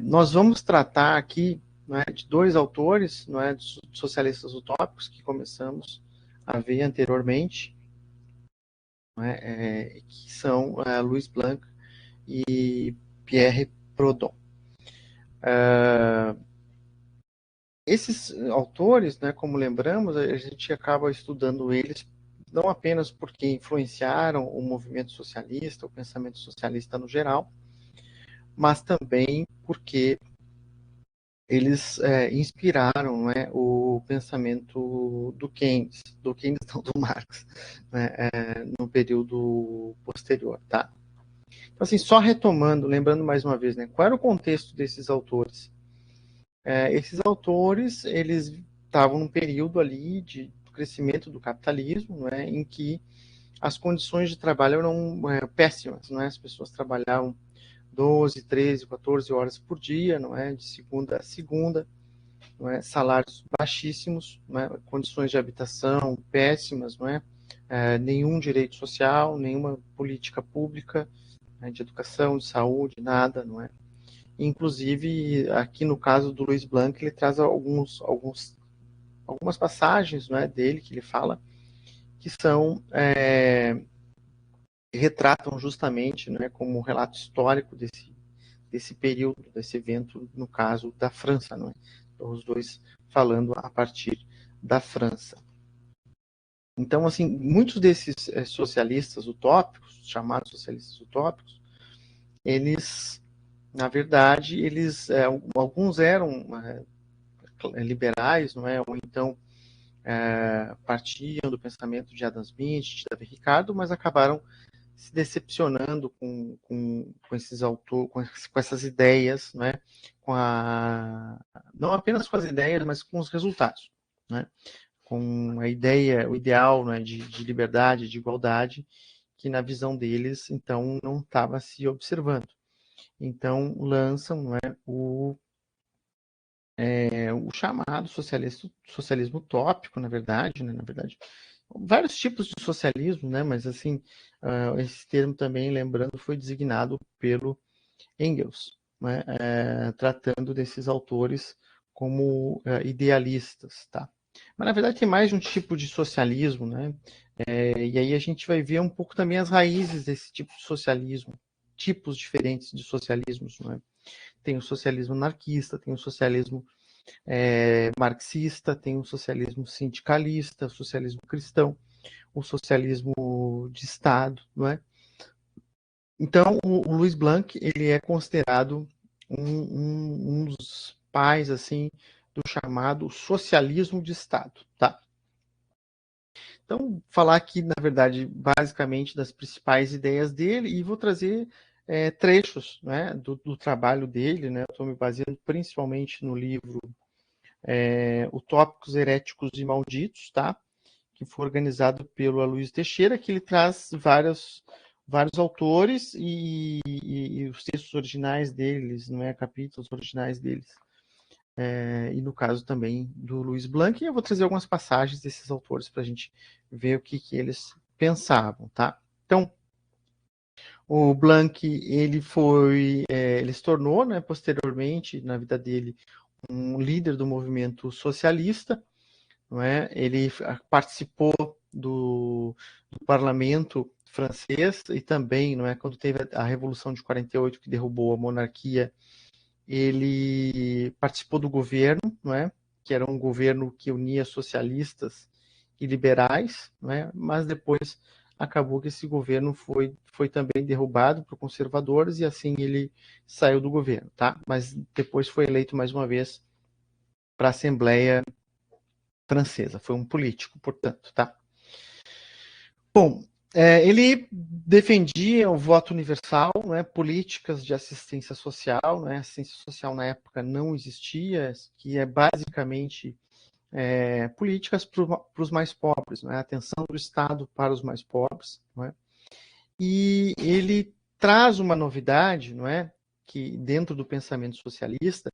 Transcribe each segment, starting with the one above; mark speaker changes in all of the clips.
Speaker 1: Nós vamos tratar aqui, não é, de dois autores, não é, de socialistas utópicos que começamos a ver anteriormente, não é, que são Louis Blanc e Pierre Proudhon. Esses autores, né, como lembramos, a gente acaba estudando eles não apenas porque influenciaram o movimento socialista, o pensamento socialista no geral, mas também porque eles inspiraram, né, o pensamento do Keynes não, do Marx, né, no período posterior, tá? Então, assim, só retomando, lembrando mais uma vez, né, qual era o contexto desses autores? Esses autores, eles estavam num período ali de crescimento do capitalismo, né, em que as condições de trabalho eram péssimas, né? As pessoas trabalhavam 12, 13, 14 horas por dia, não é? De segunda a segunda, não é? Salários baixíssimos, não é? Condições de habitação péssimas, não é? Nenhum direito social, nenhuma política pública, né, de educação, de saúde, nada, não é? Inclusive, aqui no caso do Louis Blanc, ele traz algumas passagens, não é, dele que ele fala que são retratam justamente, né, como um relato histórico desse período, desse evento, no caso da França, não é? Então, os dois falando a partir da França. Então, assim, muitos desses socialistas utópicos, chamados socialistas utópicos, eles, na verdade, alguns eram liberais, não é? Ou então partiam do pensamento de Adam Smith, de David Ricardo, mas acabaram se decepcionando com esses autores, com essas ideias, né? Não apenas com as ideias, mas com os resultados, né? Com a ideia, o ideal, né, de liberdade, de igualdade, que na visão deles, então, não estava se observando. Então, lançam, né, o chamado socialismo utópico, na verdade, né? Na verdade, vários tipos de socialismo, né? Mas assim, esse termo também, lembrando, foi designado pelo Engels, né? Tratando desses autores como idealistas, tá? Mas na verdade tem mais de um tipo de socialismo, né? E aí a gente vai ver um pouco também as raízes desse tipo de socialismo, tipos diferentes de socialismos, né? Tem o socialismo anarquista, tem o socialismo marxista, tem o socialismo sindicalista, o socialismo cristão, o socialismo de Estado, não é? Então, o Louis Blanc, ele é considerado um dos pais, assim, do chamado socialismo de Estado, tá? Então, falar aqui, na verdade, basicamente das principais ideias dele, e vou trazer trechos, né, do trabalho dele, né? Estou me baseando principalmente no livro Utópicos, Heréticos e Malditos, tá? Que foi organizado pelo Aloysio Teixeira, que ele traz vários autores e os textos originais deles, não é? Capítulos originais deles. E no caso também do Louis Blanc, e eu vou trazer algumas passagens desses autores para a gente ver o que eles pensavam, tá? Então, o Blanc, ele se tornou, né, posteriormente, na vida dele, um líder do movimento socialista, não é? Ele participou do parlamento francês e também, não é, quando teve a Revolução de 48 que derrubou a monarquia, ele participou do governo, não é? Que era um governo que unia socialistas e liberais, não é? Mas depois acabou que esse governo foi também derrubado por conservadores e assim ele saiu do governo, tá? Mas depois foi eleito mais uma vez para a Assembleia Francesa. Foi um político, portanto, tá? Bom, ele defendia o voto universal, né, políticas de assistência social, né, assistência social na época não existia, que é basicamente políticas para os mais pobres, né, atenção do Estado para os mais pobres, né, e ele traz uma novidade, não é, que dentro do pensamento socialista,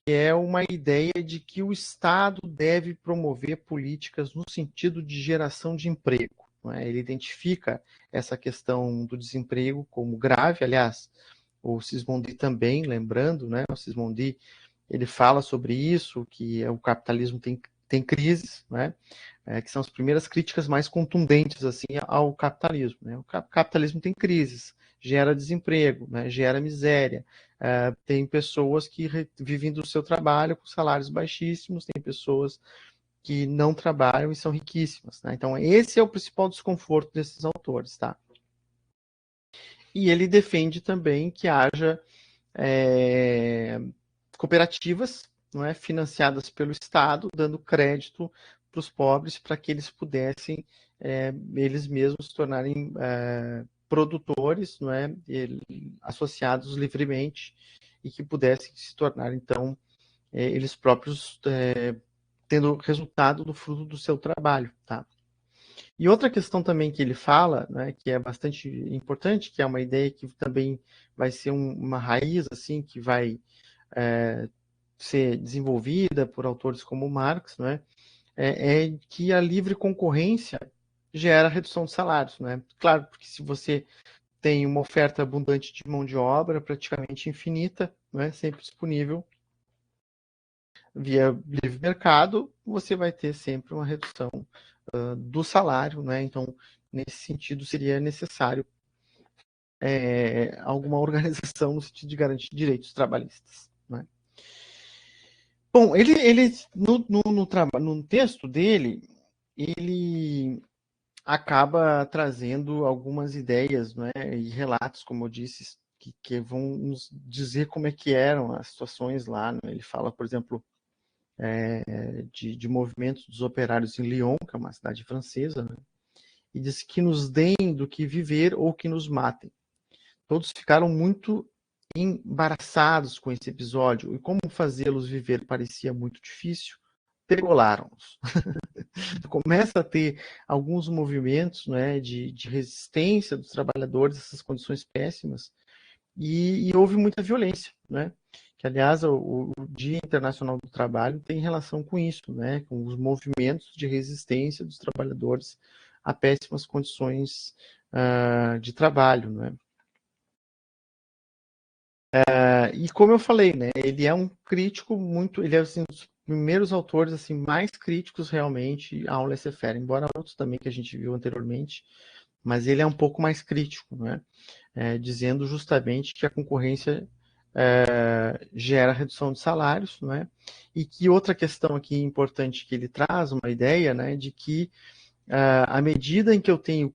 Speaker 1: é uma ideia de que o Estado deve promover políticas no sentido de geração de emprego. Não é? Ele identifica essa questão do desemprego como grave, aliás, o Sismondi também, lembrando, né? O Sismondi, ele fala sobre isso, que o capitalismo tem crises, né? Que são as primeiras críticas mais contundentes assim ao capitalismo, né? O capitalismo tem crises, gera desemprego, né? Gera miséria, tem pessoas que vivem do seu trabalho com salários baixíssimos, tem pessoas que não trabalham e são riquíssimas, né? Então esse é o principal desconforto desses autores, tá? E ele defende também que haja cooperativas, não é, financiadas pelo Estado, dando crédito para os pobres para que eles pudessem eles mesmos se tornarem produtores, não é, associados livremente e que pudessem se tornar então eles próprios tendo resultado do fruto do seu trabalho, tá? E outra questão também que ele fala, né, que é bastante importante, que é uma ideia que também vai ser uma raiz assim que vai ser desenvolvida por autores como Marx, né, é que a livre concorrência gera redução de salários, né? Claro, porque se você tem uma oferta abundante de mão de obra, praticamente infinita, né, sempre disponível via livre mercado, você vai ter sempre uma redução do salário, né? Então, nesse sentido, seria necessário alguma organização no sentido de garantir direitos trabalhistas, né? Bom, ele no texto dele, ele acaba trazendo algumas ideias, né, e relatos, como eu disse, que vão nos dizer como é que eram as situações lá, né? Ele fala, por exemplo, de movimentos dos operários em Lyon, que é uma cidade francesa, né? E diz que nos deem do que viver ou que nos matem. Todos ficaram muito embaraçados com esse episódio e como fazê-los viver parecia muito difícil, degolaram-nos. Começa a ter alguns movimentos, né, de resistência dos trabalhadores a essas condições péssimas e houve muita violência, né? Que, aliás, o Dia Internacional do Trabalho tem relação com isso, né? Com os movimentos de resistência dos trabalhadores a péssimas condições de trabalho, né? E como eu falei, né? Ele é um crítico muito, ele é assim, um dos primeiros autores assim mais críticos realmente ao laissez-faire, embora outros também que a gente viu anteriormente, mas ele é um pouco mais crítico, né? Dizendo justamente que a concorrência gera redução de salários, né? E que outra questão aqui importante que ele traz, uma ideia, né, de que à medida em que eu tenho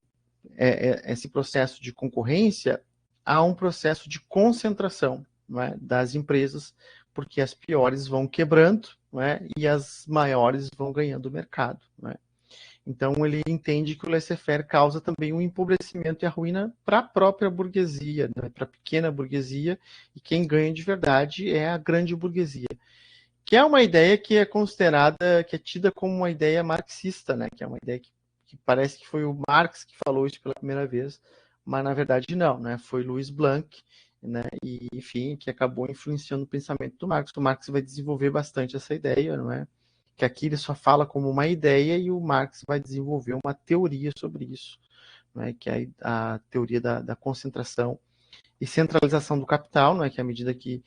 Speaker 1: esse processo de concorrência, há um processo de concentração, não é, das empresas, porque as piores vão quebrando, não é, e as maiores vão ganhando o mercado, não é? Então, ele entende que o laissez-faire causa também um empobrecimento e a ruína para a própria burguesia, né? Para a pequena burguesia, e quem ganha de verdade é a grande burguesia, que é uma ideia que é considerada, que é tida como uma ideia marxista, né? Que é uma ideia que parece que foi o Marx que falou isso pela primeira vez, mas na verdade não, né? Foi Louis Blanc, né? E, enfim, que acabou influenciando o pensamento do Marx. O Marx vai desenvolver bastante essa ideia, não é? Que aqui ele só fala como uma ideia e o Marx vai desenvolver uma teoria sobre isso, né, que é a teoria da concentração e centralização do capital, né, que à medida que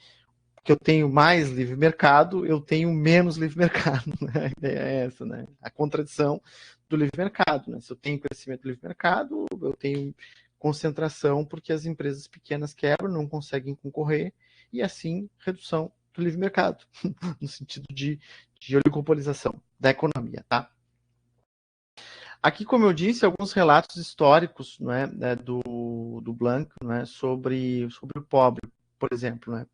Speaker 1: eu tenho mais livre mercado, eu tenho menos livre mercado. Né? A ideia é essa, né? A contradição do livre mercado. Né? Se eu tenho crescimento do livre mercado, eu tenho concentração porque as empresas pequenas quebram, não conseguem concorrer, e assim redução do livre mercado, no sentido de oligopolização da economia, tá? Aqui, como eu disse, alguns relatos históricos, não é, do Blanc, não é, sobre o pobre, por exemplo. Não é?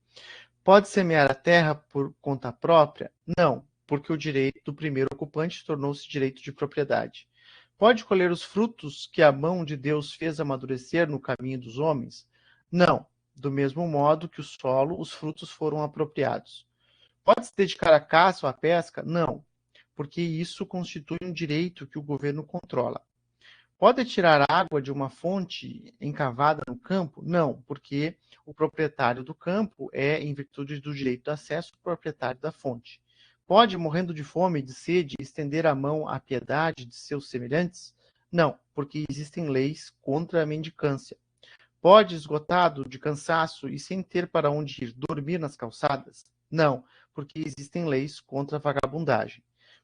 Speaker 1: Pode semear a terra por conta própria? Não, porque o direito do primeiro ocupante tornou-se direito de propriedade. Pode colher os frutos que a mão de Deus fez amadurecer no caminho dos homens? Não, do mesmo modo que o solo, os frutos foram apropriados. Pode se dedicar à caça ou à pesca? Não, porque isso constitui um direito que o governo controla. Pode tirar água de uma fonte encavada no campo? Não, porque o proprietário do campo é, em virtude do direito de acesso, o proprietário da fonte. Pode, morrendo de fome e de sede, estender a mão à piedade de seus semelhantes? Não, porque existem leis contra a mendicância. Pode, esgotado, de cansaço e sem ter para onde ir, dormir nas calçadas? Não, porque existem leis contra a vagabundagem.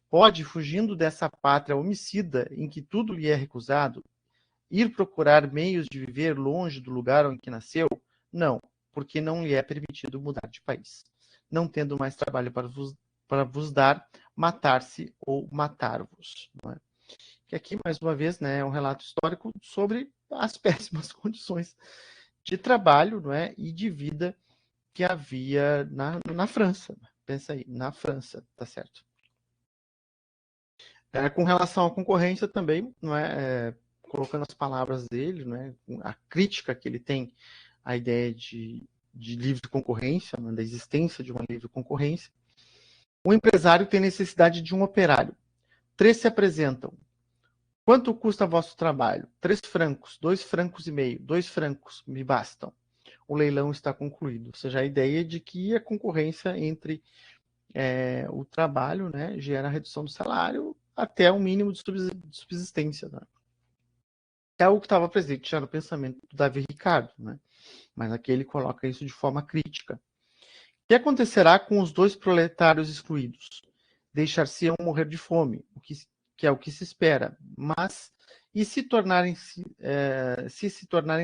Speaker 1: Pode, fugindo dessa pátria homicida em que tudo lhe é recusado, ir procurar meios de viver longe do lugar em que nasceu? Não, porque não lhe é permitido mudar de país. Não tendo mais trabalho para vos dar, matar-se ou matar-vos. Não é? Que aqui, mais uma vez, né, é um relato histórico sobre as péssimas condições de trabalho, não é, e de vida que havia na França. Pensa aí, na França, tá certo? Com relação à concorrência também, não é, colocando as palavras dele, não é, a crítica que ele tem à ideia de livre concorrência, né, da existência de uma livre concorrência. O empresário tem necessidade de um operário. 3 se apresentam. Quanto custa vosso trabalho? 3 francos, 2 francos e meio, 2 francos me bastam. O leilão está concluído. Ou seja, a ideia de que a concorrência entre o trabalho, né, gera a redução do salário até um mínimo de subsistência. Né? É algo que estava presente já no pensamento do Davi Ricardo, né? Mas aqui ele coloca isso de forma crítica. O que acontecerá com os 2 proletários excluídos? Deixar-se-ão morrer de fome, que é o que se espera. Mas, e se tornarem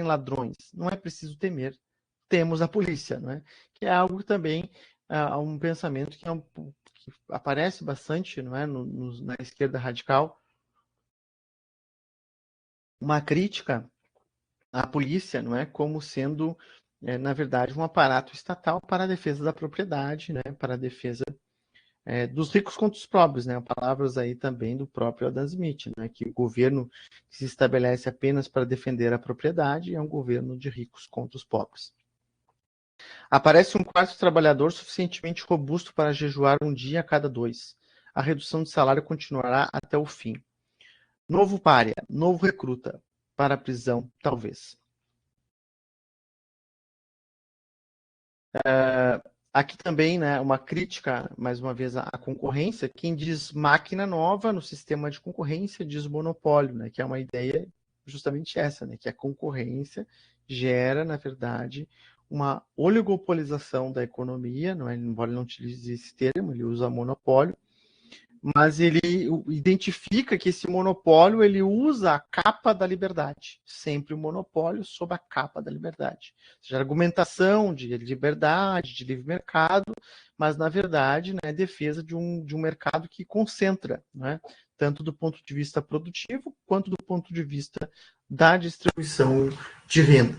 Speaker 1: ladrões? Não é preciso temer. Temos a polícia, não é? Que é algo também, um pensamento que aparece bastante, não é? Na esquerda radical, uma crítica à polícia, não é? Como sendo, na verdade, um aparato estatal para a defesa da propriedade, né? Para a defesa dos ricos contra os pobres, né? Palavras aí também do próprio Adam Smith, né? Que o governo que se estabelece apenas para defender a propriedade é um governo de ricos contra os pobres. Aparece um quarto trabalhador suficientemente robusto para jejuar um dia a cada 2. A redução de salário continuará até o fim. Novo pária, novo recruta. Para a prisão, talvez. Aqui também, né, uma crítica, mais uma vez, à concorrência. Quem diz máquina nova no sistema de concorrência diz monopólio, né, que é uma ideia justamente essa, né, que a concorrência gera, na verdade, uma oligopolização da economia, não é? Embora ele não utilize esse termo, ele usa monopólio, mas ele identifica que esse monopólio ele usa a capa da liberdade, sempre o monopólio sob a capa da liberdade. Ou seja, argumentação de liberdade, de livre mercado, mas na verdade, né, defesa de um mercado que concentra, né, tanto do ponto de vista produtivo quanto do ponto de vista da distribuição de renda.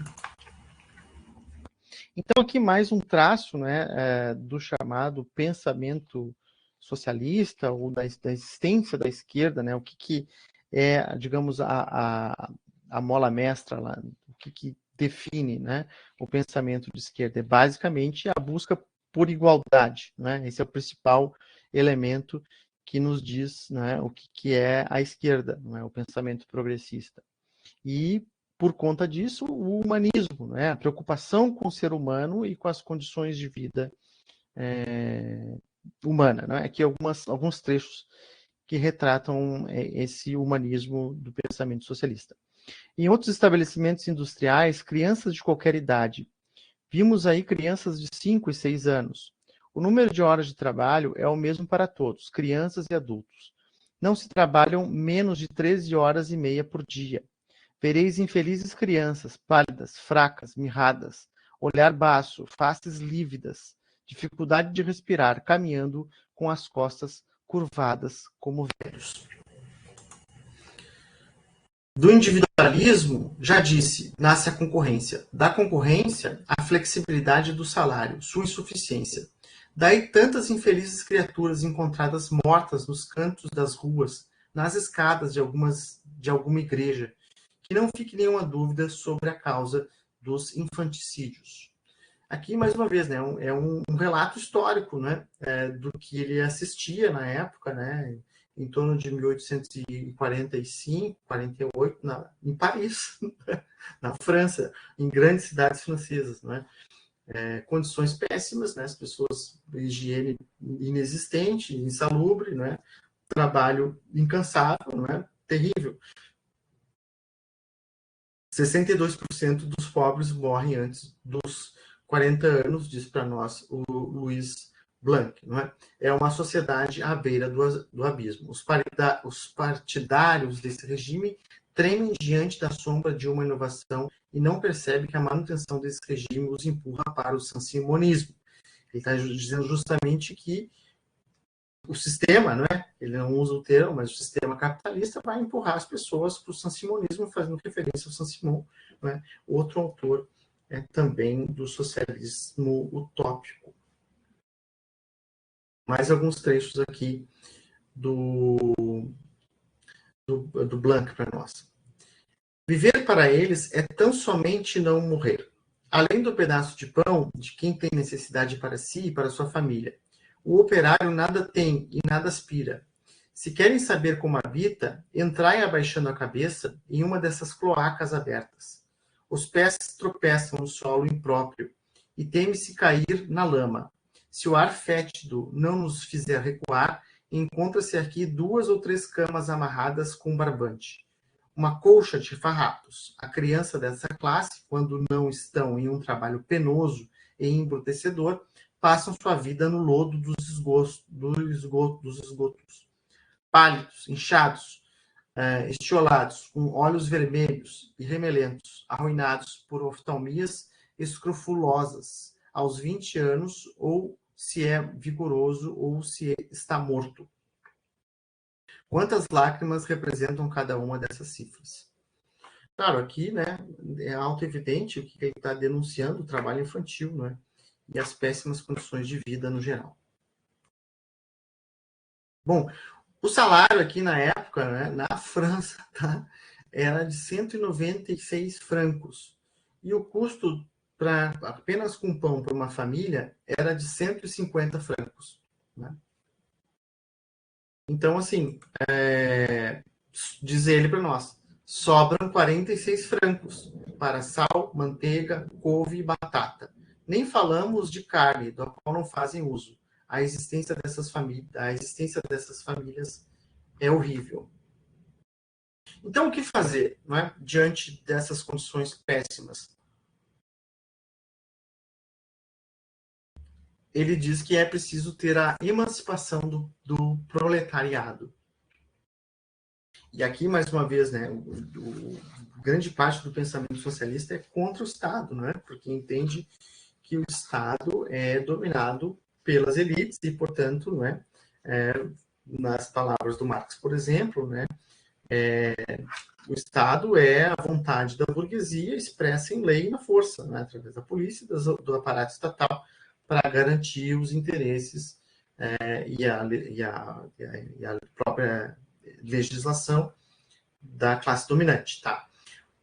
Speaker 1: Então aqui mais um traço, né, do chamado pensamento socialista ou da existência da esquerda, né? O que é, digamos, a mola mestra lá, o que define, né, o pensamento de esquerda? É basicamente a busca por igualdade, né? Esse é o principal elemento que nos diz, né, o que é a esquerda, não é? O pensamento progressista. E, por conta disso, o humanismo, né? A preocupação com o ser humano e com as condições de vida humana. Né? Aqui alguns trechos que retratam esse humanismo do pensamento socialista. Em outros estabelecimentos industriais, crianças de qualquer idade. Vimos aí crianças de 5 e 6 anos. O número de horas de trabalho é o mesmo para todos, crianças e adultos. Não se trabalham menos de 13 horas e meia por dia. Vereis infelizes crianças, pálidas, fracas, mirradas, olhar baço, faces lívidas, dificuldade de respirar, caminhando com as costas curvadas como velhos. Do individualismo, já disse, nasce a concorrência. Da concorrência, a flexibilidade do salário, sua insuficiência. Daí tantas infelizes criaturas encontradas mortas nos cantos das ruas, nas escadas de alguma igreja, que não fique nenhuma dúvida sobre a causa dos infanticídios. Aqui, mais uma vez, né, é um relato histórico, né, do que ele assistia na época, né, em torno de 1845, 48, em Paris, na França, em grandes cidades francesas. Né, condições péssimas, né, as pessoas, higiene inexistente, insalubre, né, trabalho incansável, né, terrível. 62% dos pobres morrem antes dos 40 anos, diz para nós o Luiz Blanc. Não é? É uma sociedade à beira do abismo. Os partidários desse regime tremem diante da sombra de uma inovação e não percebem que a manutenção desse regime os empurra para o sansimonismo. Ele está dizendo justamente que o sistema, não é? Ele não usa o termo, mas o sistema capitalista vai empurrar as pessoas para o sansimonismo, fazendo referência ao Saint-Simon, não é? Outro autor também do socialismo utópico. Mais alguns trechos aqui do Blanc para nós. Viver para eles é tão somente não morrer. Além do pedaço de pão de quem tem necessidade para si e para sua família. O operário nada tem e nada aspira. Se querem saber como habita, entrai abaixando a cabeça em uma dessas cloacas abertas. Os pés tropeçam no solo impróprio e teme-se cair na lama. Se o ar fétido não nos fizer recuar, encontra-se aqui 2 ou 3 camas amarradas com barbante. Uma colcha de farrapos. A criança dessa classe, quando não estão em um trabalho penoso e embrutecedor, passam sua vida no lodo dos esgotos. Pálidos, inchados, estiolados, com olhos vermelhos e remelentos, arruinados por oftalmias escrofulosas, aos 20 anos, ou se é vigoroso ou se está morto. Quantas lágrimas representam cada uma dessas cifras? Claro, aqui, né, é auto-evidente o que ele está denunciando, o trabalho infantil, né, e as péssimas condições de vida no geral. Bom, o salário aqui na época, né, na França, tá, era de 196 francos. E o custo para apenas com pão para uma família era de 150 francos. Né? Então, assim, diz ele para nós, sobram 46 francos para sal, manteiga, couve e batata. Nem falamos de carne, do qual não fazem uso. A existência dessas famílias é horrível. Então, o que fazer, não é? Diante dessas condições péssimas? Ele diz que é preciso ter a emancipação do proletariado. E aqui, mais uma vez, né, grande parte do pensamento socialista é contra o Estado, né? Porque entende que o Estado é dominado pelas elites e, portanto, né, nas palavras do Marx, por exemplo, né, o Estado é a vontade da burguesia expressa em lei e na força, né, através da polícia e do aparato estatal, para garantir os interesses e a própria legislação da classe dominante. Tá?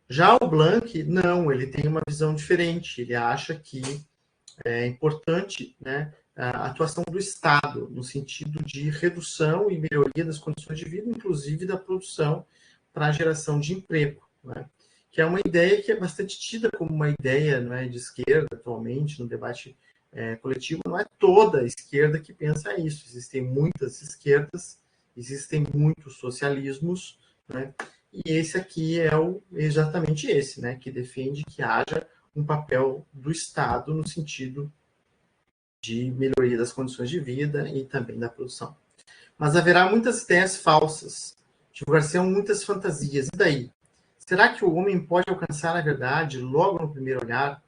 Speaker 1: Já o Blanc, não, ele tem uma visão diferente. Ele acha que é importante, né, a atuação do Estado, no sentido de redução e melhoria das condições de vida, inclusive da produção para a geração de emprego, né? Que é uma ideia que é bastante tida como uma ideia, não é, de esquerda atualmente no debate coletivo. Não é toda a esquerda que pensa isso. Existem muitas esquerdas, existem muitos socialismos, né? E esse aqui é exatamente esse, né, que defende que haja um papel do Estado no sentido de melhoria das condições de vida e também da produção. Mas haverá muitas ideias falsas, divulgar-se-ão muitas fantasias. E daí? Será que o homem pode alcançar a verdade logo no primeiro olhar?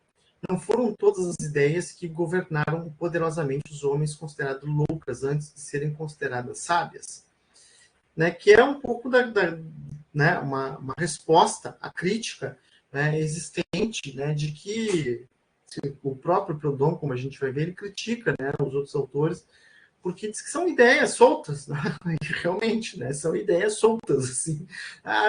Speaker 1: Não foram todas as ideias que governaram poderosamente os homens considerados loucas antes de serem consideradas sábias? Né? Que é um pouco né, uma resposta à crítica, né, existente, né, de que o próprio Proudhon, como a gente vai ver, ele critica, né, os outros autores, porque diz que são ideias soltas, né? Realmente, né, são ideias soltas, assim,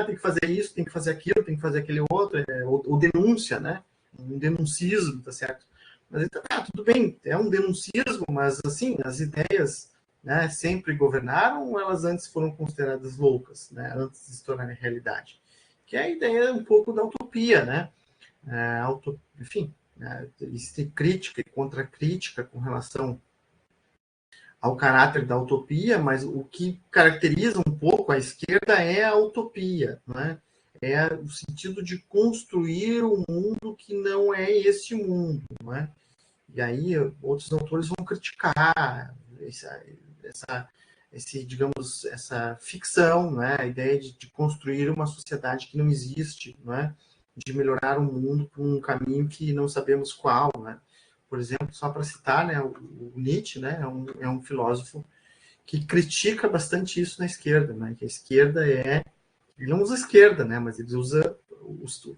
Speaker 1: tem que fazer isso, tem que fazer aquilo, tem que fazer aquele outro, ou denúncia, né, um denuncismo, tá certo? Mas então, tudo bem, é um denuncismo, mas assim, as ideias, né, sempre governaram ou elas antes foram consideradas loucas, né, antes de se tornarem realidade? Que é a ideia um pouco da utopia, né? Enfim, né, existe crítica e contra-crítica com relação ao caráter da utopia, mas o que caracteriza um pouco a esquerda é a utopia, né? é o sentido de construir um mundo que não é esse mundo, não é? E aí outros autores vão criticar digamos, essa ficção, né? A ideia de construir uma sociedade que não existe, né? De melhorar o mundo por um caminho que não sabemos qual, né? Por exemplo, só para citar, né, o Nietzsche, né, é um filósofo que critica bastante isso na esquerda, né? Que a esquerda ele não usa esquerda, né? Mas ele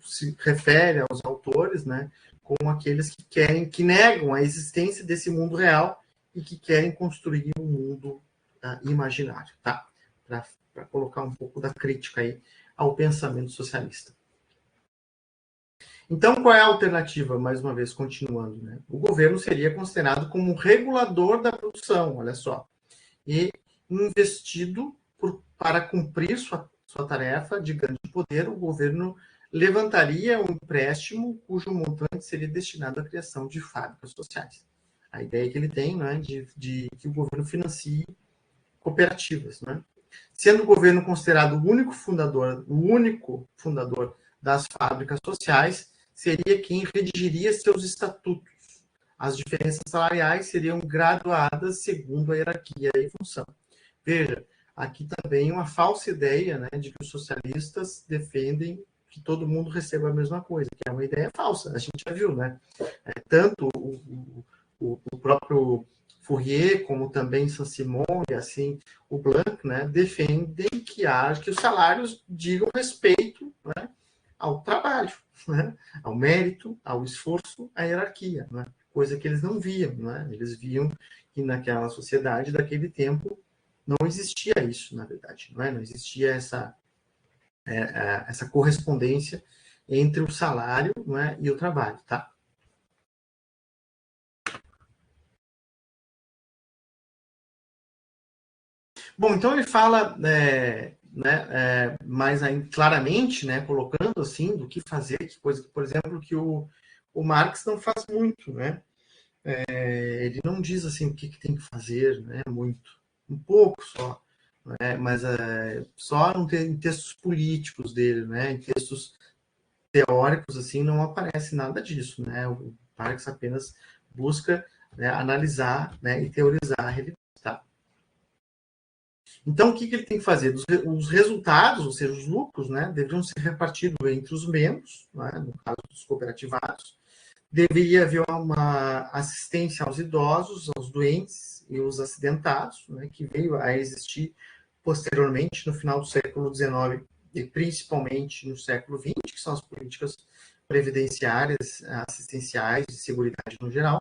Speaker 1: se refere aos autores, né? Como aqueles que querem, que negam a existência desse mundo real e que querem construir um mundo imaginário, tá? Para colocar um pouco da crítica aí ao pensamento socialista. Então, qual é a alternativa, mais uma vez, continuando, né? O governo seria considerado como um regulador da produção, olha só, e investido para cumprir sua tarefa de grande poder, o governo levantaria um empréstimo cujo montante seria destinado à criação de fábricas sociais. A ideia que ele tem, né, de que o governo financie cooperativas, né? Sendo o governo considerado o único fundador das fábricas sociais, seria quem redigiria seus estatutos. As diferenças salariais seriam graduadas segundo a hierarquia e função. Veja, aqui também uma falsa ideia, né, de que os socialistas defendem que todo mundo receba a mesma coisa, que é uma ideia falsa, a gente já viu, né? Tanto o próprio Fourier, como também Saint-Simon e assim o Blanc, né, defendem que os salários digam respeito, né, ao trabalho, né, ao mérito, ao esforço, à hierarquia, né, coisa que eles não viam, né, eles viam que naquela sociedade daquele tempo não existia isso, na verdade, não existia essa correspondência entre o salário, né, e o trabalho, tá? Bom, então ele fala, mais claramente, né, colocando assim do que fazer, que coisa, por exemplo, que o Marx não faz muito, né? Ele não diz assim o que tem que fazer, né? Muito, um pouco só, né? Mas só em textos políticos dele, né? Em textos teóricos assim não aparece nada disso, né? O Marx apenas busca, né, analisar, né, e teorizar a realidade. Tá? Então, o que ele tem que fazer? Os resultados, ou seja, os lucros, né, deveriam ser repartidos entre os membros, né, no caso dos cooperativados. Deveria haver uma assistência aos idosos, aos doentes e aos acidentados, né, que veio a existir posteriormente no final do século XIX e principalmente no século XX, que são as políticas previdenciárias, assistenciais, de seguridade no geral.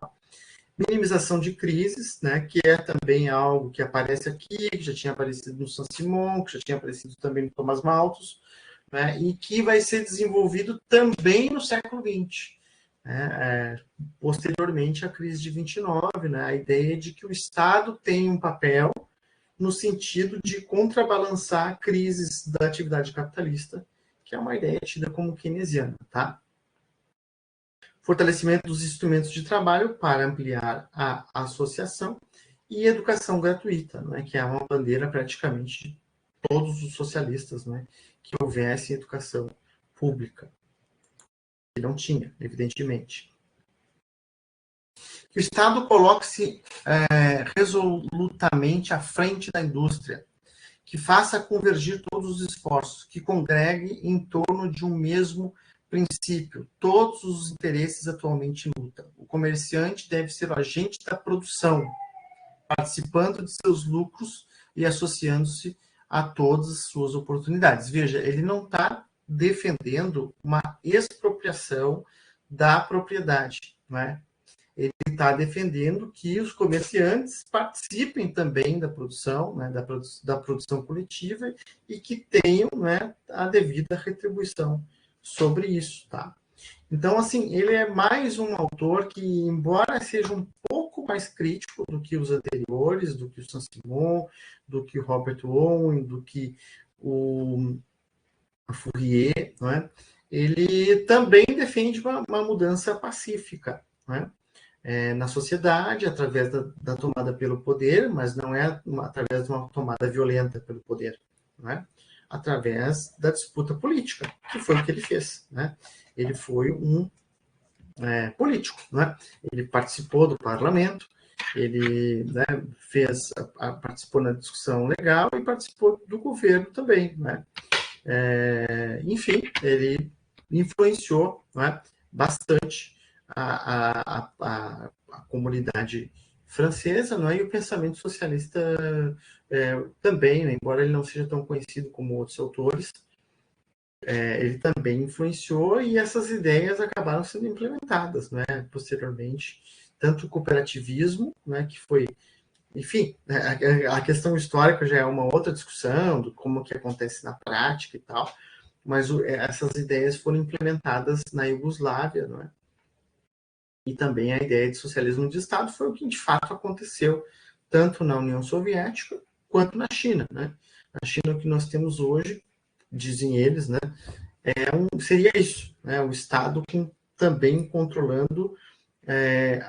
Speaker 1: Minimização de crises, né, que é também algo que aparece aqui, que já tinha aparecido no Saint-Simon, que já tinha aparecido também no Thomas Malthus, né, e que vai ser desenvolvido também no século XX. Né, posteriormente à crise de 29, né, a ideia de que o Estado tem um papel no sentido de contrabalançar crises da atividade capitalista, que é uma ideia tida como keynesiana, tá? Fortalecimento dos instrumentos de trabalho para ampliar a associação e educação gratuita, né, que é uma bandeira praticamente de todos os socialistas, né, que houvesse educação pública. Que não tinha, evidentemente. Que o Estado coloque-se resolutamente à frente da indústria, que faça convergir todos os esforços, que congregue em torno de um mesmo princípio, todos os interesses atualmente em luta. O comerciante deve ser o agente da produção, participando de seus lucros e associando-se a todas as suas oportunidades. Veja, ele não está defendendo uma expropriação da propriedade, né? Ele está defendendo que os comerciantes participem também da produção, né, da produção coletiva e que tenham, né, a devida retribuição sobre isso, tá? Então, assim, ele é mais um autor que, embora seja um pouco mais crítico do que os anteriores, do que o Saint-Simon, do que o Robert Owen, do que o Fourier, né, ele também defende uma mudança pacífica, né? Na sociedade, através da tomada pelo poder, mas não é através de uma tomada violenta pelo poder. Né? através da disputa política, que foi o que ele fez, né? Ele foi um político, né? Ele participou do parlamento, ele, né, participou na discussão legal e participou do governo também, né? Enfim, ele influenciou, né, bastante a comunidade francesa, não é? E o pensamento socialista também, né? Embora ele não seja tão conhecido como outros autores, ele também influenciou e essas ideias acabaram sendo implementadas, né, posteriormente, tanto o cooperativismo, né, que foi, enfim, a questão histórica já é uma outra discussão, do como que acontece na prática e tal, mas essas ideias foram implementadas na Iugoslávia, não é? E também a ideia de socialismo de Estado foi o que de fato aconteceu tanto na União Soviética quanto na China, né? A China, o que nós temos hoje, dizem eles, né, seria isso, né, o Estado também controlando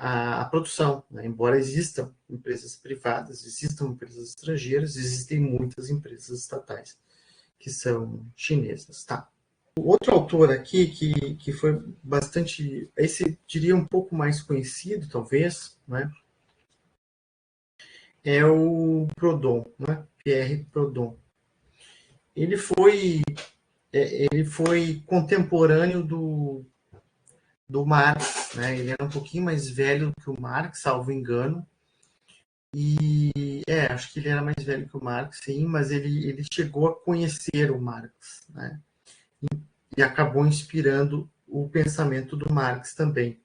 Speaker 1: a produção, né? Embora existam empresas privadas, existam empresas estrangeiras, existem muitas empresas estatais que são chinesas, tá? O outro autor aqui que foi bastante, esse diria um pouco mais conhecido, talvez, né, é o Proudhon, né, Pierre Proudhon. Ele foi contemporâneo do Marx, né? Ele era um pouquinho mais velho que o Marx, salvo engano. E acho que ele era mais velho que o Marx, sim, mas ele chegou a conhecer o Marx, né? E acabou inspirando o pensamento do Marx também,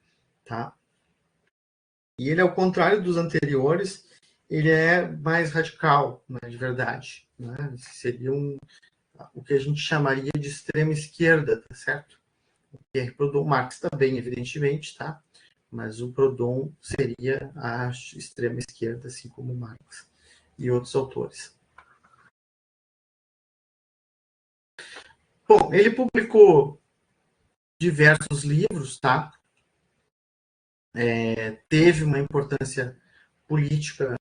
Speaker 1: tá? E ele, ao contrário dos anteriores, ele é mais radical, né, de verdade, né? Seria o que a gente chamaria de extrema esquerda, tá certo? Pierre Proudhon, Marx também, evidentemente, tá? Mas o Proudhon seria a extrema esquerda, assim como Marx e outros autores. Bom, ele publicou diversos livros, tá? Teve uma importância política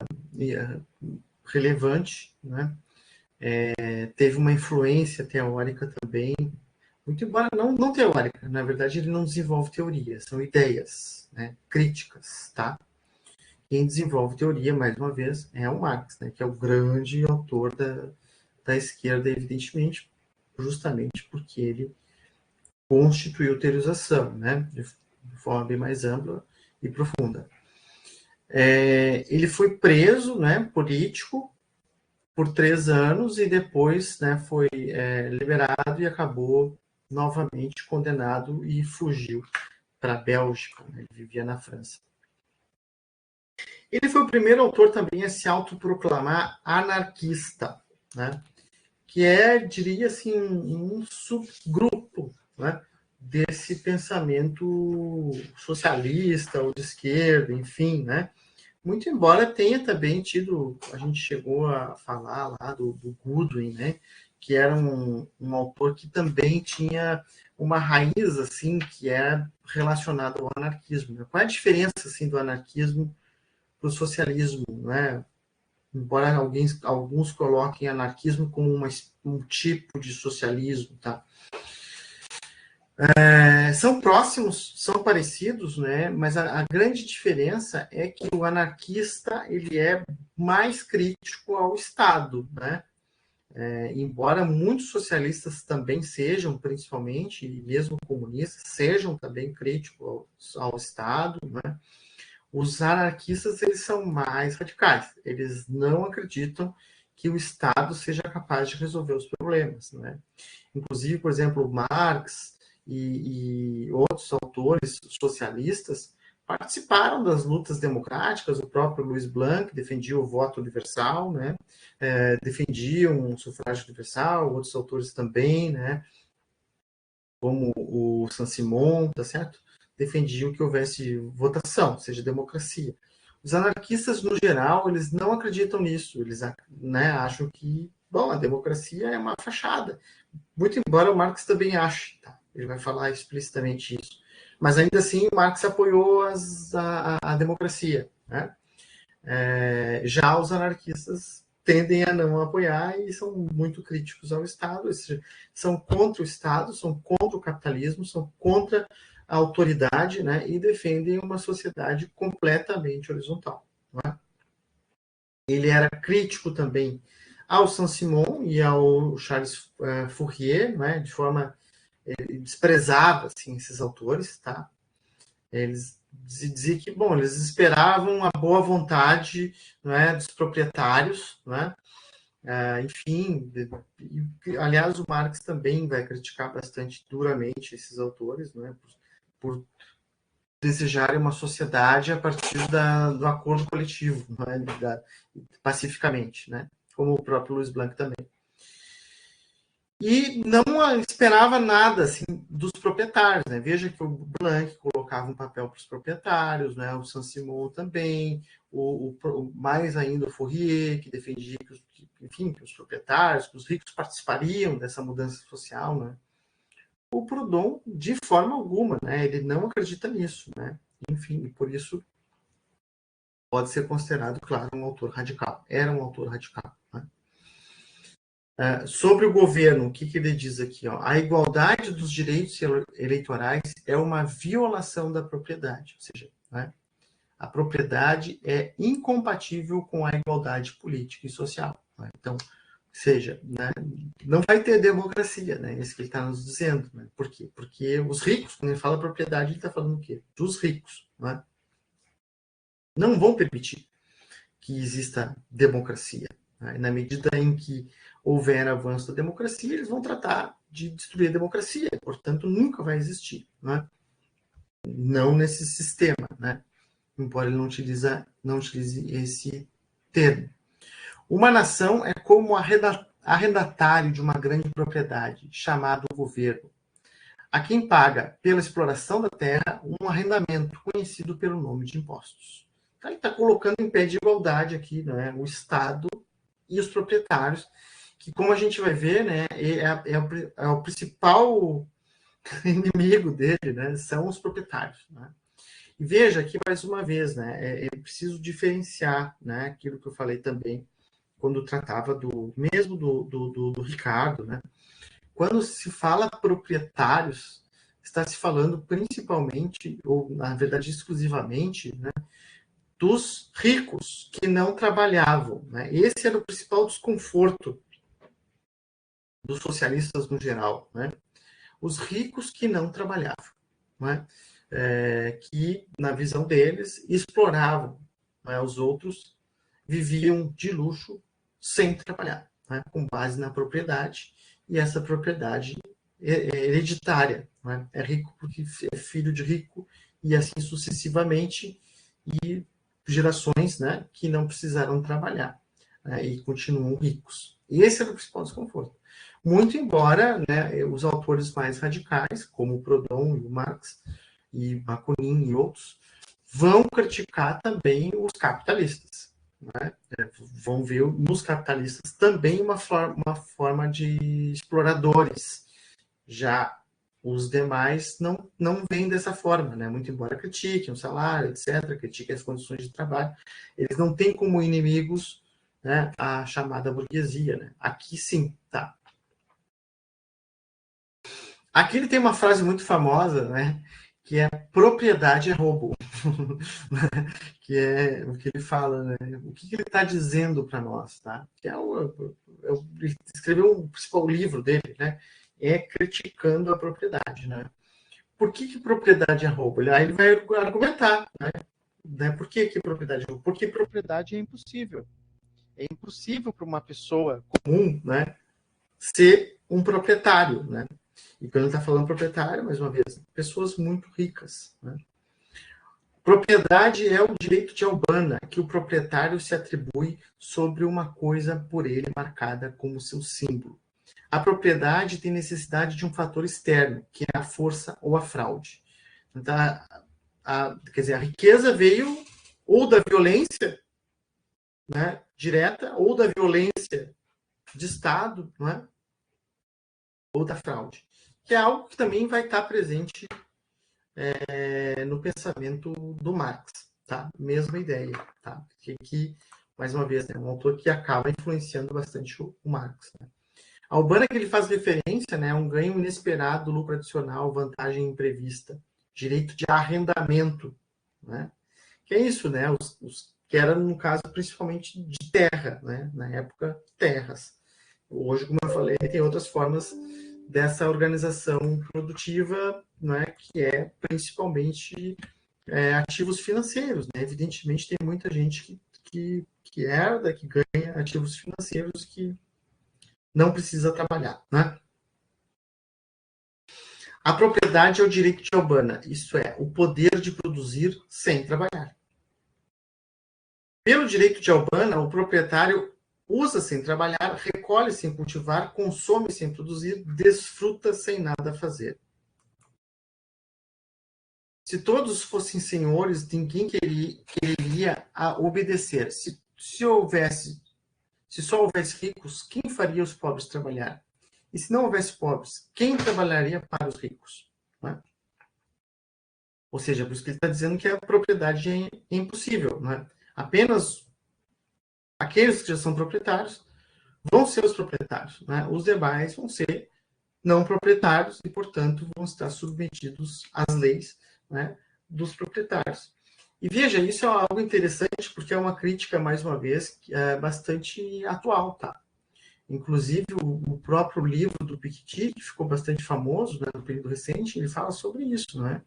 Speaker 1: relevante, né? Teve uma influência teórica também, muito embora não teórica, na verdade ele não desenvolve teoria, são ideias, né, críticas, tá? Quem desenvolve teoria, mais uma vez, é o Marx, né, que é o grande autor da esquerda, evidentemente, justamente porque ele constituiu teorização, né, de forma bem mais ampla e profunda. Ele foi preso, né, político, por 3 anos e depois, né, foi liberado e acabou novamente condenado e fugiu para a Bélgica, né? Ele vivia na França. Ele foi o primeiro autor também a se autoproclamar anarquista, né? Que diria assim, um subgrupo, né, desse pensamento socialista ou de esquerda, enfim, né? Muito embora tenha também tido, a gente chegou a falar lá do Goodwin, né, que era um autor que também tinha uma raiz assim que é relacionada ao anarquismo. Né? Qual é a diferença assim do anarquismo para o socialismo, né? Embora alguns coloquem anarquismo como um tipo de socialismo, tá? São próximos, são parecidos, né? Mas a grande diferença é que o anarquista ele é mais crítico ao Estado, né? Embora muitos socialistas também sejam, principalmente, e mesmo comunistas, sejam também críticos ao Estado, né? Os anarquistas eles são mais radicais. Eles não acreditam que o Estado seja capaz de resolver os problemas, né? Inclusive, por exemplo, Marx e outros autores socialistas participaram das lutas democráticas. O próprio Louis Blanc defendia o voto universal, né? Defendiam o sufrágio universal. Outros autores também, né? Como o Saint-Simon, tá certo? Defendiam que houvesse votação, ou seja, democracia. Os anarquistas, no geral, eles não acreditam nisso. Eles, né, acham que, bom, a democracia é uma fachada. Muito embora o Marx também ache, tá? Ele vai falar explicitamente isso. Mas ainda assim, o Marx apoiou a democracia, né? Já os anarquistas tendem a não apoiar e são muito críticos ao Estado, ou seja, são contra o Estado, são contra o capitalismo, são contra a autoridade, né, e defendem uma sociedade completamente horizontal. Né? Ele era crítico também ao Saint-Simon e ao Charles Fourier, né, de forma desprezava assim, esses autores, tá? Eles diziam que, bom, eles esperavam a boa vontade, né, dos proprietários, né? Enfim, aliás, o Marx também vai criticar bastante duramente esses autores, né, por desejarem uma sociedade a partir do acordo coletivo, né, pacificamente, né, como o próprio Louis Blanc também. E não esperava nada assim dos proprietários, né? Veja que o Blanc colocava um papel para os proprietários, né? O Saint-Simon também, mais ainda o Fourier, que defendia que, enfim, que os proprietários, que os ricos participariam dessa mudança social, né? O Proudhon, de forma alguma, né? Ele não acredita nisso, né? Enfim, por isso pode ser considerado, claro, um autor radical. Era um autor radical, né? Sobre o governo, o que ele diz aqui? Ó? A igualdade dos direitos eleitorais é uma violação da propriedade, ou seja, né, a propriedade é incompatível com a igualdade política e social. Né? Então, seja, né, não vai ter democracia, né? Isso que ele está nos dizendo. Né? Por quê? Porque os ricos, quando ele fala propriedade, ele está falando o quê? Dos ricos. Né? Não vão permitir que exista democracia. Né? Na medida em que houver avanço da democracia, eles vão tratar de destruir a democracia. Portanto, nunca vai existir. Né? Não nesse sistema, né? Embora ele não utilize esse termo. Uma nação é como arrendatário de uma grande propriedade, chamado governo, a quem paga pela exploração da terra um arrendamento conhecido pelo nome de impostos. Então, ele está colocando em pé de igualdade aqui, né, o Estado e os proprietários, que, como a gente vai ver, né, é o principal inimigo dele, né, são os proprietários. Né? E veja aqui mais uma vez, né, é preciso diferenciar, né, aquilo que eu falei também quando tratava do Ricardo, né? Quando se fala proprietários, está se falando principalmente, ou na verdade exclusivamente, né, dos ricos que não trabalhavam. Né? Esse era o principal desconforto dos socialistas no geral. Né? Os ricos que não trabalhavam. Né? Que, na visão deles, exploravam. Né? Os outros viviam de luxo sem trabalhar, né? Com base na propriedade. E essa propriedade é hereditária. Né? É rico porque é filho de rico e assim sucessivamente. E gerações, né, que não precisaram trabalhar, né, e continuam ricos. E esse era o principal desconforto. Muito embora, né, os autores mais radicais, como o Proudhon e o Marx, e Bakunin e outros, vão criticar também os capitalistas. Né? Vão ver nos capitalistas também uma forma de exploradores. Já os demais não veem dessa forma, né? Muito embora critiquem o salário, etc., critiquem as condições de trabalho, eles não têm como inimigos, né, a chamada burguesia. Né? Aqui sim, tá. Aqui ele tem uma frase muito famosa, né, que é propriedade é roubo. Que é o que ele fala, né? O que ele está dizendo para nós, tá? Que ele escreveu o principal livro dele, né? É criticando a propriedade, né? Por que propriedade é roubo? Aí ele vai argumentar, né? Por que propriedade é roubo? Porque propriedade é impossível. É impossível para uma pessoa comum, né, ser um proprietário, né? E quando ele está falando proprietário, mais uma vez, pessoas muito ricas, né? Propriedade é o direito de albana que o proprietário se atribui sobre uma coisa por ele marcada como seu símbolo. A propriedade tem necessidade de um fator externo, que é a força ou a fraude. Então, quer dizer, a riqueza veio ou da violência, né, direta, ou da violência de Estado, né, ou da fraude, que é algo que também vai estar presente no pensamento do Marx. Tá? Mesma ideia. Tá? Que mais uma vez, né, um autor que acaba influenciando bastante o Marx. Né? A urbana que ele faz referência, né, é um ganho inesperado, lucro adicional, vantagem imprevista, direito de arrendamento, né? Que é isso, né? Que era, no caso, principalmente de terra, né? Na época, terras. Hoje, como eu falei, tem outras formas dessa organização produtiva, né? Que é principalmente ativos financeiros, né? Evidentemente, tem muita gente que herda, que ganha ativos financeiros que não precisa trabalhar, né? A propriedade é o direito de albana, isso é, o poder de produzir sem trabalhar. Pelo direito de albana, o proprietário usa sem trabalhar, recolhe sem cultivar, consome sem produzir, desfruta sem nada fazer. Se todos fossem senhores, ninguém quereria a obedecer. Se só houvesse ricos, quem faria os pobres trabalhar? E se não houvesse pobres, quem trabalharia para os ricos? Né? Ou seja, por isso que ele está dizendo que a propriedade é impossível. Né? Apenas aqueles que já são proprietários vão ser os proprietários. Né? Os demais vão ser não proprietários e, portanto, vão estar submetidos às leis, né, dos proprietários. E veja, isso é algo interessante porque é uma crítica, mais uma vez, bastante atual. Tá? Inclusive, o próprio livro do Piketty, que ficou bastante famoso, né, no período recente, ele fala sobre isso, né?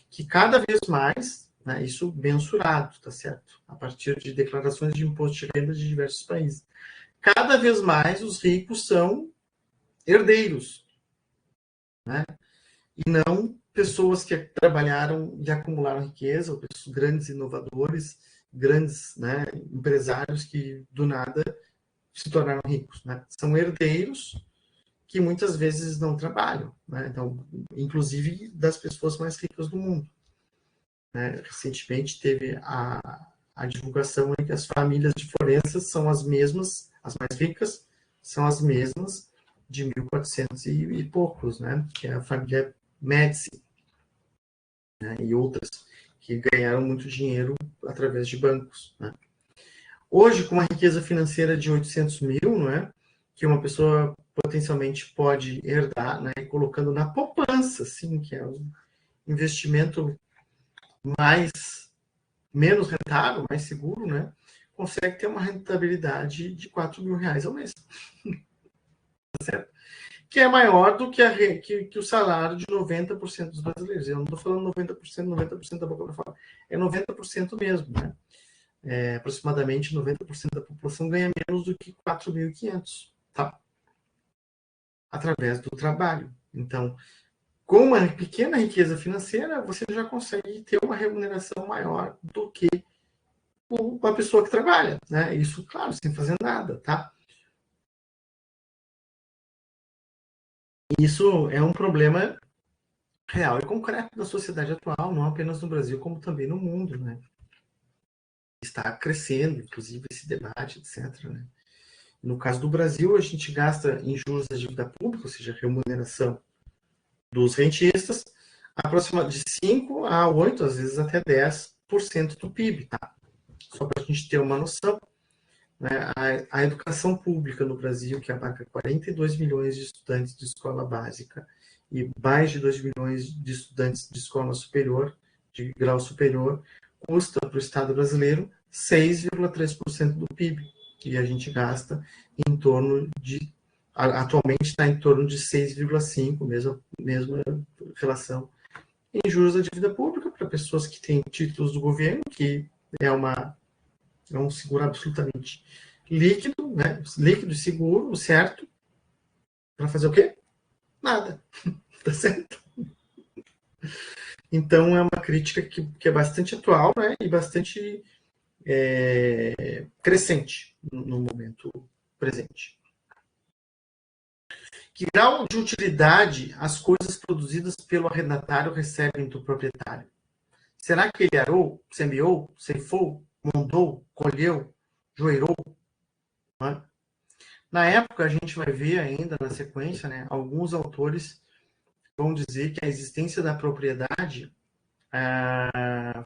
Speaker 1: Que cada vez mais, né, isso mensurado, tá certo? A partir de declarações de imposto de renda de diversos países. Cada vez mais os ricos são herdeiros, né? E não pessoas que trabalharam e acumularam riqueza, ou pessoas, grandes inovadores, grandes, né, empresários que do nada se tornaram ricos. Né? São herdeiros que muitas vezes não trabalham, né? Então, inclusive das pessoas mais ricas do mundo. Né? Recentemente teve a divulgação em que as famílias de Florença são as mesmas, as mais ricas, são as mesmas de 1400 e poucos, né? Que é a família Médici, né? E outras que ganharam muito dinheiro através de bancos. Né? Hoje, com uma riqueza financeira de 800 mil, não é? Que uma pessoa potencialmente pode herdar, né? Colocando na poupança, sim, que é um investimento menos rentável, mais seguro, né? Consegue ter uma rentabilidade de 4 mil reais ao mês. Tá certo? Que é maior do que o salário de 90% dos brasileiros. Eu não estou falando 90% da boca para fora. É 90% mesmo, né? Aproximadamente 90% da população ganha menos do que 4.500, tá? Através do trabalho. Então, com uma pequena riqueza financeira, você já consegue ter uma remuneração maior do que uma pessoa que trabalha, né? Isso, claro, sem fazer nada, tá? Isso é um problema real e concreto da sociedade atual, não apenas no Brasil, como também no mundo, né? Está crescendo, inclusive, esse debate, etc. Né? No caso do Brasil, a gente gasta em juros da dívida pública, ou seja, remuneração dos rentistas, aproximadamente de 5 a 8, às vezes até 10% do PIB. Tá? Só para a gente ter uma noção, né? A educação pública no Brasil, que abarca 42 milhões de estudantes de escola básica e mais de 2 milhões de estudantes de escola superior, de grau superior, custa para o Estado brasileiro 6,3% do PIB. E a gente gasta em torno de, atualmente está em torno de 6,5%, mesma relação, em juros da dívida pública para pessoas que têm títulos do governo, que é um seguro absolutamente líquido, né? Líquido e seguro, certo? Para fazer o quê? Nada. Tá certo? Então é uma crítica que é bastante atual, né? E bastante crescente no momento presente. Que grau de utilidade as coisas produzidas pelo arrendatário recebem do proprietário? Será que ele arou, semeou, ceifou, mondou, colheu, joerou? Né? Na época, a gente vai ver ainda na sequência, né, alguns autores vão dizer que a existência da propriedade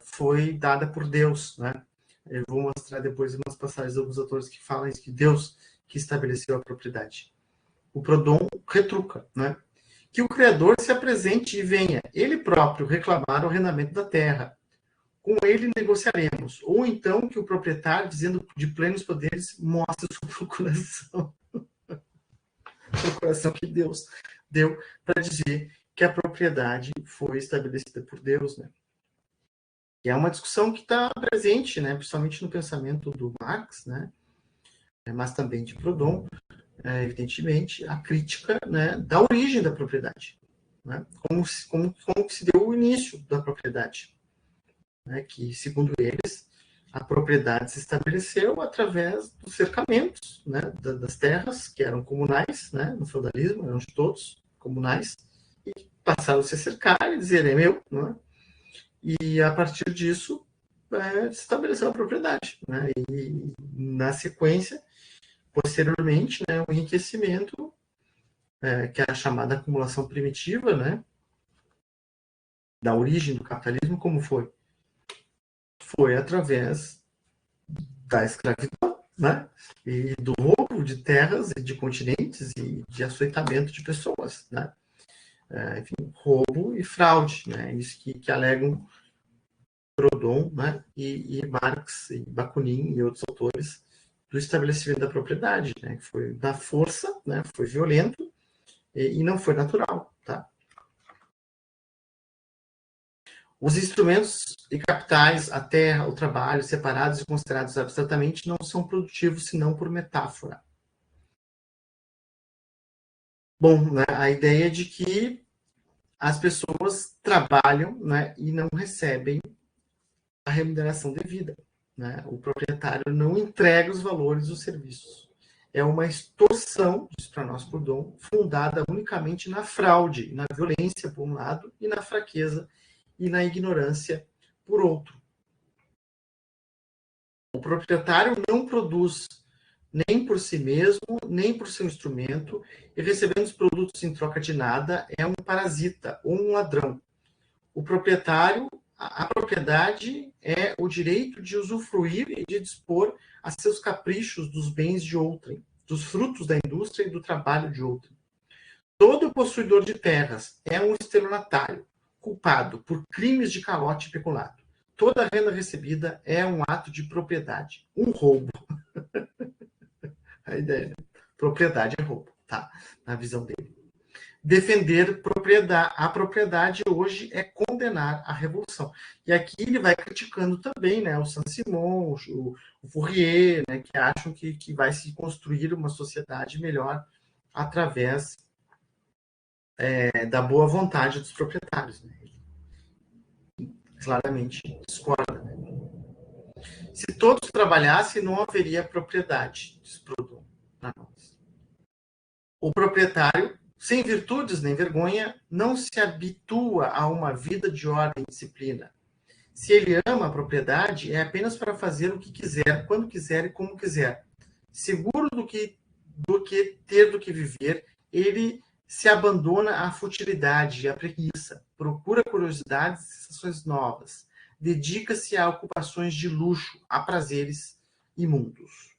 Speaker 1: foi dada por Deus, né? Eu vou mostrar depois umas passagens de alguns autores que falam isso, que Deus que estabeleceu a propriedade. O Proudhon retruca, né? Que o Criador se apresente e venha, ele próprio, reclamar o arrendamento da terra. Com ele negociaremos. Ou então que o proprietário, dizendo de plenos poderes, mostre sua procuração. Procuração que Deus deu para dizer que a propriedade foi estabelecida por Deus, né? E é uma discussão que está presente, né, principalmente no pensamento do Marx, né, mas também de Proudhon, evidentemente, a crítica, né, da origem da propriedade, né, como se deu o início da propriedade, né, que, segundo eles, a propriedade se estabeleceu através dos cercamentos, né, das terras, que eram comunais, né, no feudalismo, eram de todos comunais, e passaram a se cercar e dizer, é meu, né, e a partir disso se estabeleceu a propriedade, né? E na sequência, posteriormente, né, o enriquecimento, que é a chamada acumulação primitiva, né, da origem do capitalismo, como foi? Foi através da escravidão, né, e do roubo de terras e de continentes e de açoitamento de pessoas, né? Enfim, roubo e fraude, né? Isso que alegam Proudhon, né, e Marx, e Bakunin e outros autores do estabelecimento da propriedade, né, que foi da força, né, foi violento e não foi natural, tá? Os instrumentos e capitais, a terra, o trabalho, separados e considerados abstratamente, não são produtivos senão por metáfora. Bom, né, a ideia de que as pessoas trabalham, né, e não recebem a remuneração devida, né? O proprietário não entrega os valores dos serviços. É uma extorsão, diz para nós Proudhon, fundada unicamente na fraude, na violência, por um lado, e na fraqueza e na ignorância, por outro. O proprietário não produz nem por si mesmo, nem por seu instrumento, e recebendo os produtos em troca de nada, é um parasita ou um ladrão. O proprietário, a propriedade é o direito de usufruir e de dispor a seus caprichos dos bens de outrem, dos frutos da indústria e do trabalho de outrem. Todo possuidor de terras é um estelionatário, culpado por crimes de calote e peculado. Toda renda recebida é um ato de propriedade, um roubo. A ideia, né? Propriedade é roubo, tá? Na visão dele. Defender a propriedade hoje é condenar a revolução. E aqui ele vai criticando também, né, o Saint-Simon, o Fourier, né, que acham que vai se construir uma sociedade melhor através da boa vontade dos proprietários. Né? Claramente discorda. Né? Se todos trabalhassem, não haveria propriedade, diz Proudhon. O proprietário, sem virtudes nem vergonha, não se habitua a uma vida de ordem e disciplina. Se ele ama a propriedade, é apenas para fazer o que quiser, quando quiser e como quiser. Seguro do que ter do que viver, ele se abandona à futilidade e à preguiça, procura curiosidades e sensações novas, dedica-se a ocupações de luxo, a prazeres imundos.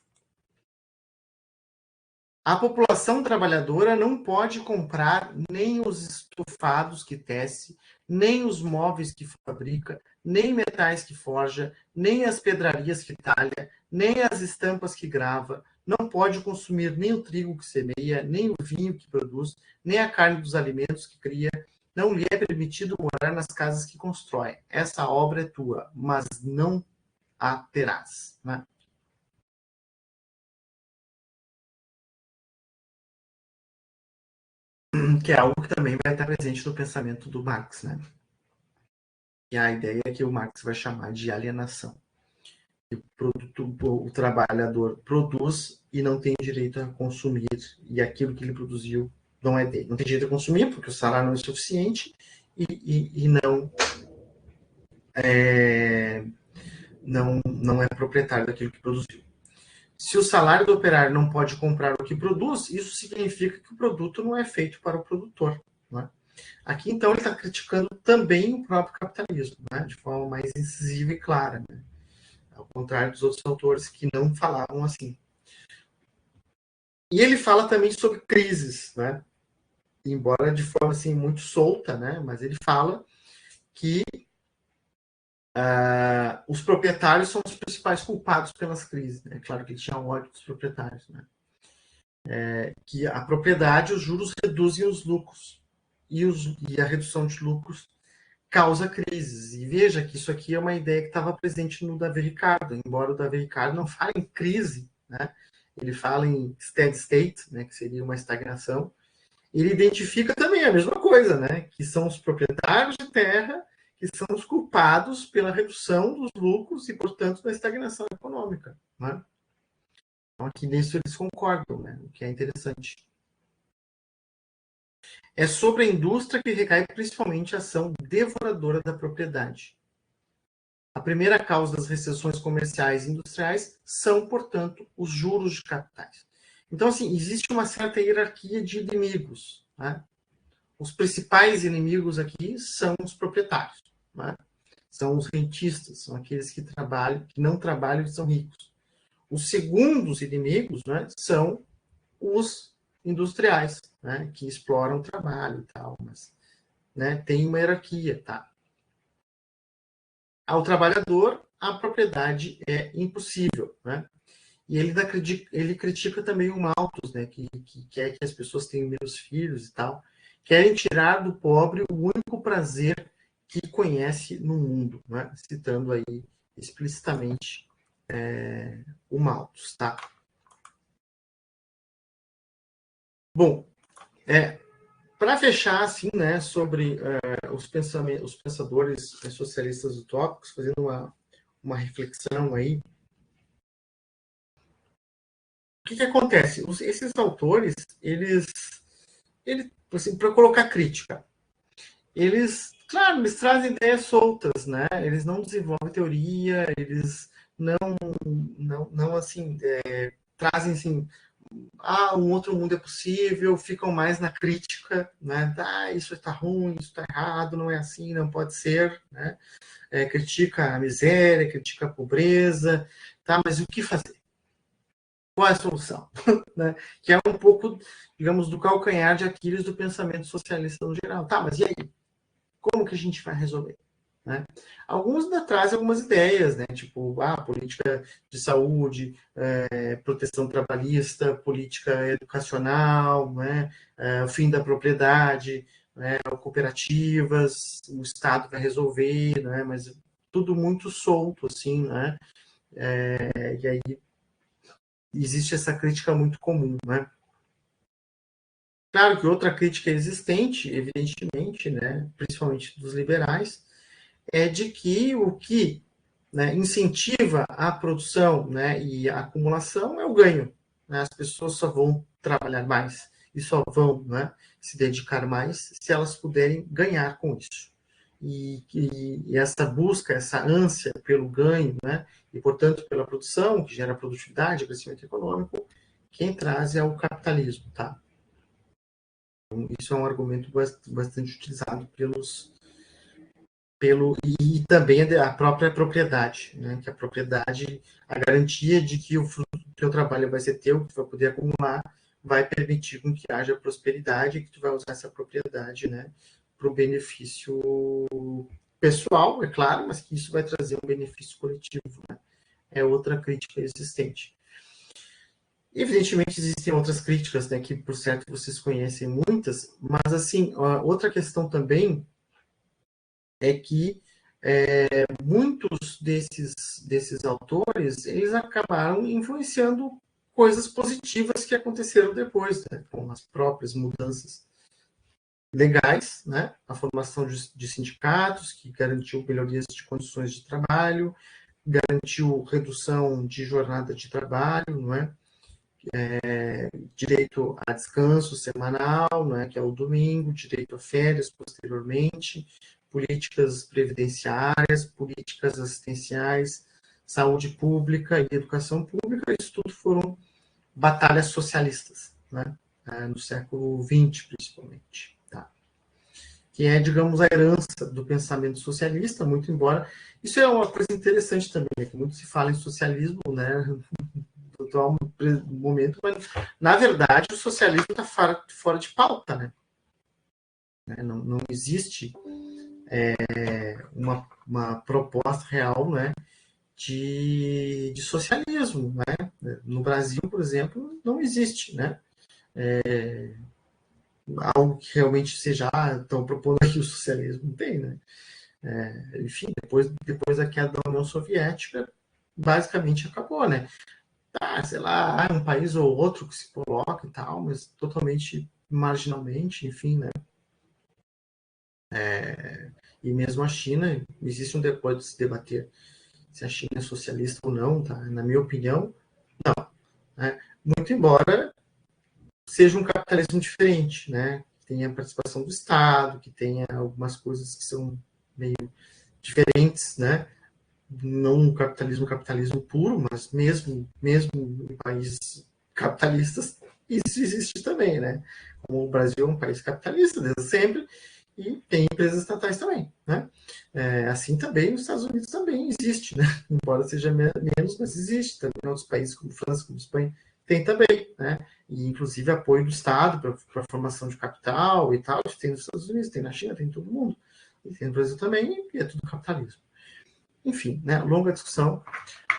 Speaker 1: A população trabalhadora não pode comprar nem os estofados que tece, nem os móveis que fabrica, nem metais que forja, nem as pedrarias que talha, nem as estampas que grava, não pode consumir nem o trigo que semeia, nem o vinho que produz, nem a carne dos alimentos que cria. Não lhe é permitido morar nas casas que constrói. Essa obra é tua, mas não a terás. Né? Que é algo que também vai estar presente no pensamento do Marx, né? E a ideia é que o Marx vai chamar de alienação. O trabalhador produz e não tem direito a consumir, e aquilo que ele produziu não é dele. Não tem direito a consumir porque o salário não é suficiente e não é proprietário daquilo que produziu. Se o salário do operário não pode comprar o que produz, isso significa que o produto não é feito para o produtor. Né? Aqui, então, ele está criticando também o próprio capitalismo, né? De forma mais incisiva e clara. Né? ao contrário dos outros autores que não falavam assim. E ele fala também sobre crises, né? Embora de forma assim muito solta, né? Mas ele fala que os proprietários são os principais culpados pelas crises, né? Claro que ele tinha ódio dos proprietários, né? Que a propriedade, os juros reduzem os lucros e a redução de lucros causa crises. E veja que isso aqui é uma ideia que estava presente no Davi Ricardo, embora o Davi Ricardo não fale em crise, né? Ele fala em steady state, né? Que seria uma estagnação. Ele identifica também a mesma coisa, né? Que são os proprietários de terra que são os culpados pela redução dos lucros e, portanto, da estagnação econômica, né? Então, aqui nisso eles concordam, né? O que é interessante. É sobre a indústria que recai principalmente a ação devoradora da propriedade. A primeira causa das recessões comerciais e industriais são, portanto, os juros de capitais. Então, assim, existe uma certa hierarquia de inimigos, né? Os principais inimigos aqui são os proprietários, né? São os rentistas, são aqueles que trabalham, que não trabalham e são ricos. Os segundos inimigos, né, são os industriais, né, que exploram o trabalho e tal, mas, né, tem uma hierarquia, tá? Ao trabalhador, a propriedade é impossível, né? E ele critica também o Malthus, né, que quer que as pessoas tenham menos filhos e tal. Querem tirar do pobre o único prazer que conhece no mundo, né? Citando aí explicitamente o Malthus, tá? Bom, para fechar, assim, né, sobre os pensadores socialistas utópicos, fazendo uma reflexão aí, o que acontece? Esses autores, eles assim, para colocar crítica, claro, eles trazem ideias soltas, né? Eles não desenvolvem teoria, eles não assim, trazem assim, um outro mundo é possível, ficam mais na crítica, né? Isso está ruim, isso está errado, não é assim, não pode ser, né? Critica a miséria, critica a pobreza, tá? Mas o que fazer? Qual é a solução? Né? Que é um pouco, digamos, do calcanhar de Aquiles do pensamento socialista no geral. Tá, mas e aí? Como que a gente vai resolver? Né? Alguns ainda trazem algumas ideias, né? Tipo, política de saúde, proteção trabalhista, política educacional, né? O fim da propriedade, né? Cooperativas, o Estado vai resolver, né? Mas tudo muito solto, assim, né? E aí existe essa crítica muito comum, né? Claro que outra crítica existente, evidentemente, né, principalmente dos liberais, é de que o que, né, incentiva a produção, né, e a acumulação é o ganho. Né? As pessoas só vão trabalhar mais e só vão, né, se dedicar mais se elas puderem ganhar com isso. E essa busca, essa ânsia pelo ganho, né, e portanto pela produção, que gera produtividade, crescimento econômico, quem traz é o capitalismo, tá? Isso é um argumento bastante utilizado e também a própria propriedade, né? Que a propriedade, a garantia de que o fruto do teu trabalho vai ser teu, que tu vai poder acumular, vai permitir com que haja prosperidade e que tu vai usar essa propriedade, né, para o benefício pessoal, é claro, mas que isso vai trazer um benefício coletivo, né? É outra crítica existente. Evidentemente existem outras críticas, né, que por certo vocês conhecem muitas, mas assim, outra questão também é que muitos desses autores, eles acabaram influenciando coisas positivas que aconteceram depois, né, com as próprias mudanças legais, né, a formação de sindicatos, que garantiu melhorias de condições de trabalho, garantiu redução de jornada de trabalho, não é? Direito a descanso semanal, né, que é o domingo, direito a férias posteriormente, políticas previdenciárias, políticas assistenciais, saúde pública e educação pública, isso tudo foram batalhas socialistas, né, no século XX, principalmente. Tá? que é, digamos, a herança do pensamento socialista, muito embora... Isso é uma coisa interessante também, né, que muito se fala em socialismo, né, no atual momento, mas, na verdade, o socialismo está fora de pauta, né? Não existe uma proposta real, né, de socialismo, né? No Brasil, por exemplo, não existe, né? Algo que realmente seja, estão propondo aqui o socialismo, não tem, né? Enfim, depois da queda da União Soviética, basicamente acabou, né? Sei lá, um país ou outro que se coloca e tal, mas totalmente marginalmente, enfim, né? E mesmo a China, existe pode se debater se a China é socialista ou não, tá? Na minha opinião, não. Né? Muito embora seja um capitalismo diferente, né? Que tenha a participação do Estado, que tenha algumas coisas que são meio diferentes, né? Não um capitalismo puro, mas mesmo em países capitalistas, isso existe também, né? Como o Brasil é um país capitalista desde sempre, e tem empresas estatais também, né? Assim também nos Estados Unidos também existe, né? Embora seja menos, mas existe também em outros países como França, como Espanha, tem também, né? E inclusive apoio do Estado para a formação de capital e tal, tem nos Estados Unidos, tem na China, tem em todo mundo, e tem no Brasil também, e é tudo capitalismo. Enfim, né? Longa discussão.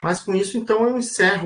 Speaker 1: Mas com isso, então, eu encerro